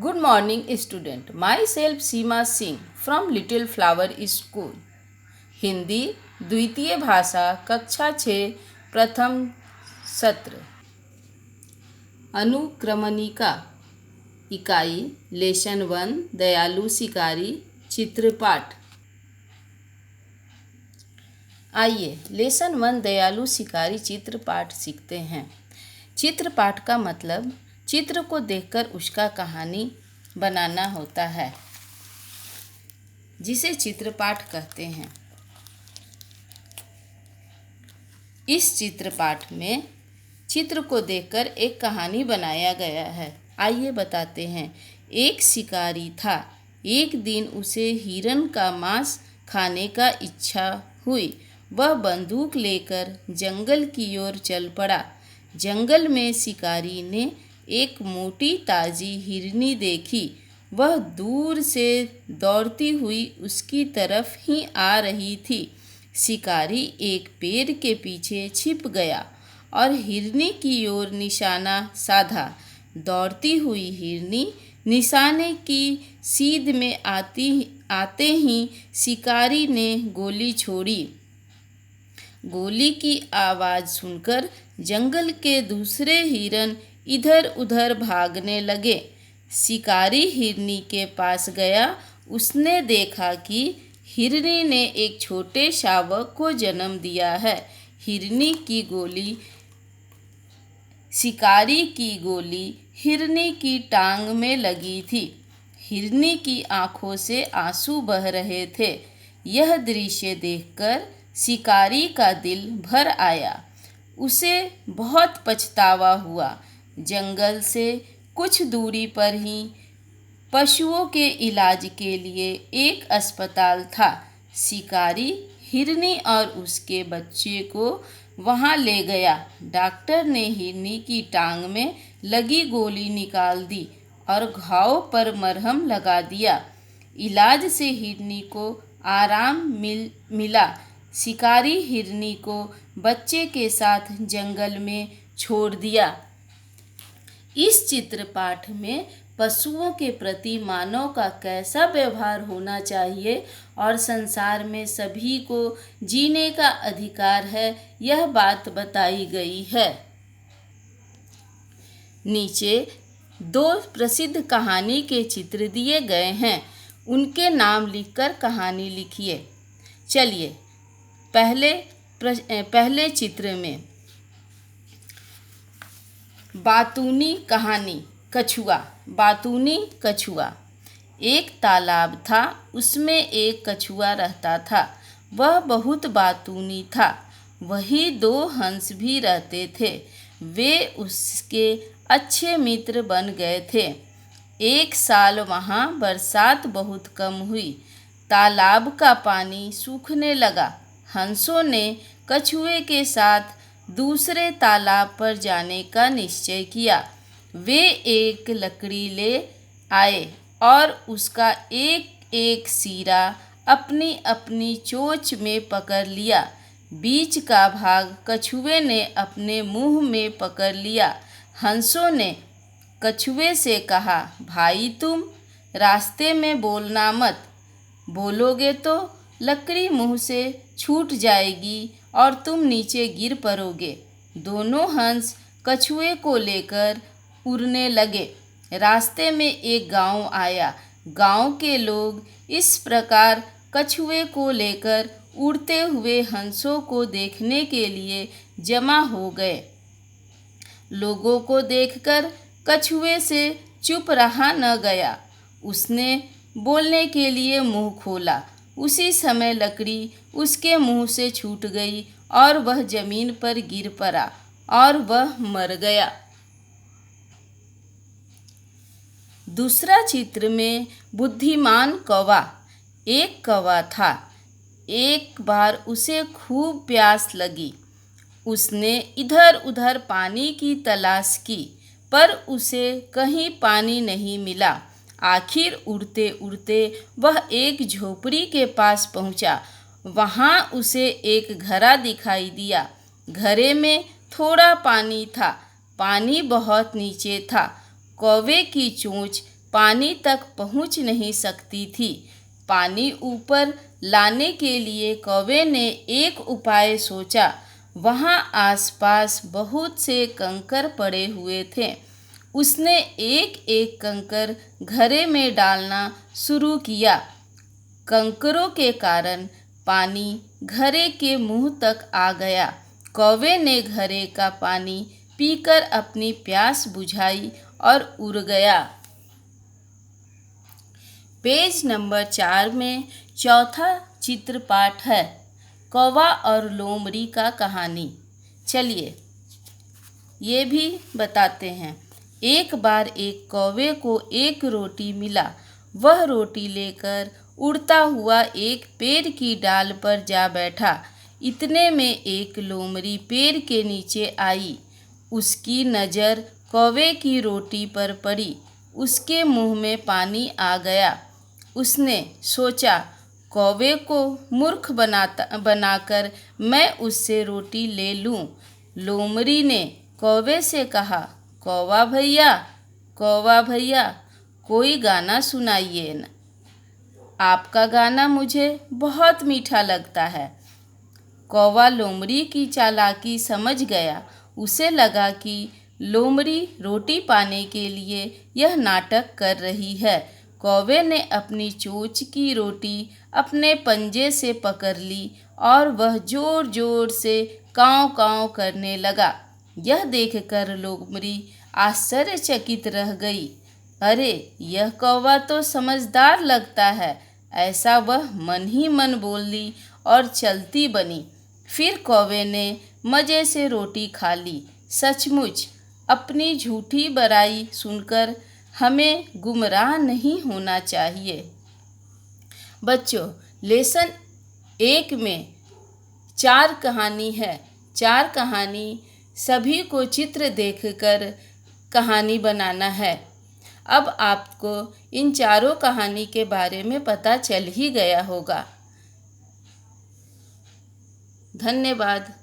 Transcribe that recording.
Good morning, student. Myself Seema Singh from Little Flower School. Hindi द्वितीय भाषा कक्षा 6 प्रथम सत्र। अनुक्रमणिका इकाई लेसन 1 दयालु शिकारी चित्रपाठ। आइए लेसन 1 दयालु शिकारी चित्रपाठ सीखते हैं। चित्रपाठ का मतलब चित्र को देखकर उसका कहानी बनाना होता है, जिसे चित्रपाठ कहते हैं। इस चित्रपाठ में चित्र को देखकर एक कहानी बनाया गया है। आइए बताते हैं। एक शिकारी था। एक दिन उसे हिरन का मांस खाने का इच्छा हुई। वह बंदूक लेकर जंगल की ओर चल पड़ा। जंगल में शिकारी ने एक मोटी ताजी हिरनी देखी। वह दूर से दौड़ती हुई उसकी तरफ ही आ रही थी। शिकारी एक पेड़ के पीछे छिप गया और हिरनी की ओर निशाना साधा। दौड़ती हुई हिरनी निशाने की सीध में आते ही शिकारी ने गोली छोड़ी। गोली की आवाज़ सुनकर जंगल के दूसरे हिरन इधर उधर भागने लगे। शिकारी हिरनी के पास गया। उसने देखा कि हिरनी ने एक छोटे शावक को जन्म दिया है। शिकारी की गोली हिरनी की टांग में लगी थी। हिरनी की आंखों से आंसू बह रहे थे। यह दृश्य देखकर शिकारी का दिल भर आया। उसे बहुत पछतावा हुआ। जंगल से कुछ दूरी पर ही पशुओं के इलाज के लिए एक अस्पताल था। शिकारी हिरनी और उसके बच्चे को वहां ले गया। डॉक्टर ने हिरनी की टांग में लगी गोली निकाल दी और घाव पर मरहम लगा दिया। इलाज से हिरनी को आराम मिला। शिकारी हिरनी को बच्चे के साथ जंगल में छोड़ दिया। इस चित्रपाठ में पशुओं के प्रति मानव का कैसा व्यवहार होना चाहिए और संसार में सभी को जीने का अधिकार है, यह बात बताई गई है। नीचे 2 प्रसिद्ध कहानी के चित्र दिए गए हैं। उनके नाम लिखकर कहानी लिखिए। चलिए पहले चित्र में बातूनी कहानी। कछुआ। बातूनी कछुआ। एक तालाब था। उसमें एक कछुआ रहता था। वह बहुत बातूनी था। वहीं 2 हंस भी रहते थे। वे उसके अच्छे मित्र बन गए थे। एक साल वहाँ बरसात बहुत कम हुई। तालाब का पानी सूखने लगा। हंसों ने कछुए के साथ दूसरे तालाब पर जाने का निश्चय किया। वे एक लकड़ी ले आए और उसका एक एक सिरा अपनी अपनी चोंच में पकड़ लिया। बीच का भाग कछुए ने अपने मुंह में पकड़ लिया। हंसों ने कछुए से कहा, भाई तुम रास्ते में बोलना मत। बोलोगे तो लकड़ी मुंह से छूट जाएगी और तुम नीचे गिर पड़ोगे। दोनों हंस कछुए को लेकर उड़ने लगे। रास्ते में एक गांव आया। गांव के लोग इस प्रकार कछुए को लेकर उड़ते हुए हंसों को देखने के लिए जमा हो गए। लोगों को देखकर कछुए से चुप रहा न गया। उसने बोलने के लिए मुंह खोला। उसी समय लकड़ी उसके मुंह से छूट गई और वह जमीन पर गिर पड़ा और वह मर गया। दूसरा चित्र में बुद्धिमान कौवा। एक कौवा था। एक बार उसे खूब प्यास लगी। उसने इधर उधर पानी की तलाश की, पर उसे कहीं पानी नहीं मिला। आखिर उड़ते उड़ते वह एक झोपड़ी के पास पहुंचा। वहां उसे एक घड़ा दिखाई दिया। घड़े में थोड़ा पानी था। पानी बहुत नीचे था। कौवे की चोंच पानी तक पहुंच नहीं सकती थी। पानी ऊपर लाने के लिए कौवे ने एक उपाय सोचा। वहाँ आसपास बहुत से कंकर पड़े हुए थे। उसने एक एक कंकर घड़े में डालना शुरू किया। कंकरों के कारण पानी घड़े के मुंह तक आ गया। कौवे ने घड़े का पानी पीकर अपनी प्यास बुझाई और उड़ गया। पेज नंबर 4 में चौथा चित्र पाठ है, कौवा और लोमड़ी का कहानी। चलिए ये भी बताते हैं। एक बार एक कौवे को एक रोटी मिला। वह रोटी लेकर उड़ता हुआ एक पेड़ की डाल पर जा बैठा। इतने में एक लोमड़ी पेड़ के नीचे आई। उसकी नज़र कौवे की रोटी पर पड़ी। उसके मुंह में पानी आ गया। उसने सोचा, कौवे को मूर्ख बनाकर मैं उससे रोटी ले लूं। लोमड़ी ने कौवे से कहा, कौवा भैया, कोई गाना सुनाइए न। आपका गाना मुझे बहुत मीठा लगता है। कौवा लोमड़ी की चालाकी समझ गया। उसे लगा कि लोमड़ी रोटी पाने के लिए यह नाटक कर रही है। कौवे ने अपनी चोंच की रोटी अपने पंजे से पकड़ ली और वह जोर जोर से काँव काँव करने लगा। यह देखकर लोमड़ी आश्चर्यचकित रह गई। अरे, यह कौवा तो समझदार लगता है, ऐसा वह मन ही मन बोली और चलती बनी। फिर कौवे ने मज़े से रोटी खा ली। सचमुच अपनी झूठी बड़ाई सुनकर हमें गुमराह नहीं होना चाहिए। बच्चों, लेसन 1 में 4 कहानी है। 4 कहानी सभी को चित्र देखकर कहानी बनाना है। अब आपको इन चारों कहानी के बारे में पता चल ही गया होगा। धन्यवाद।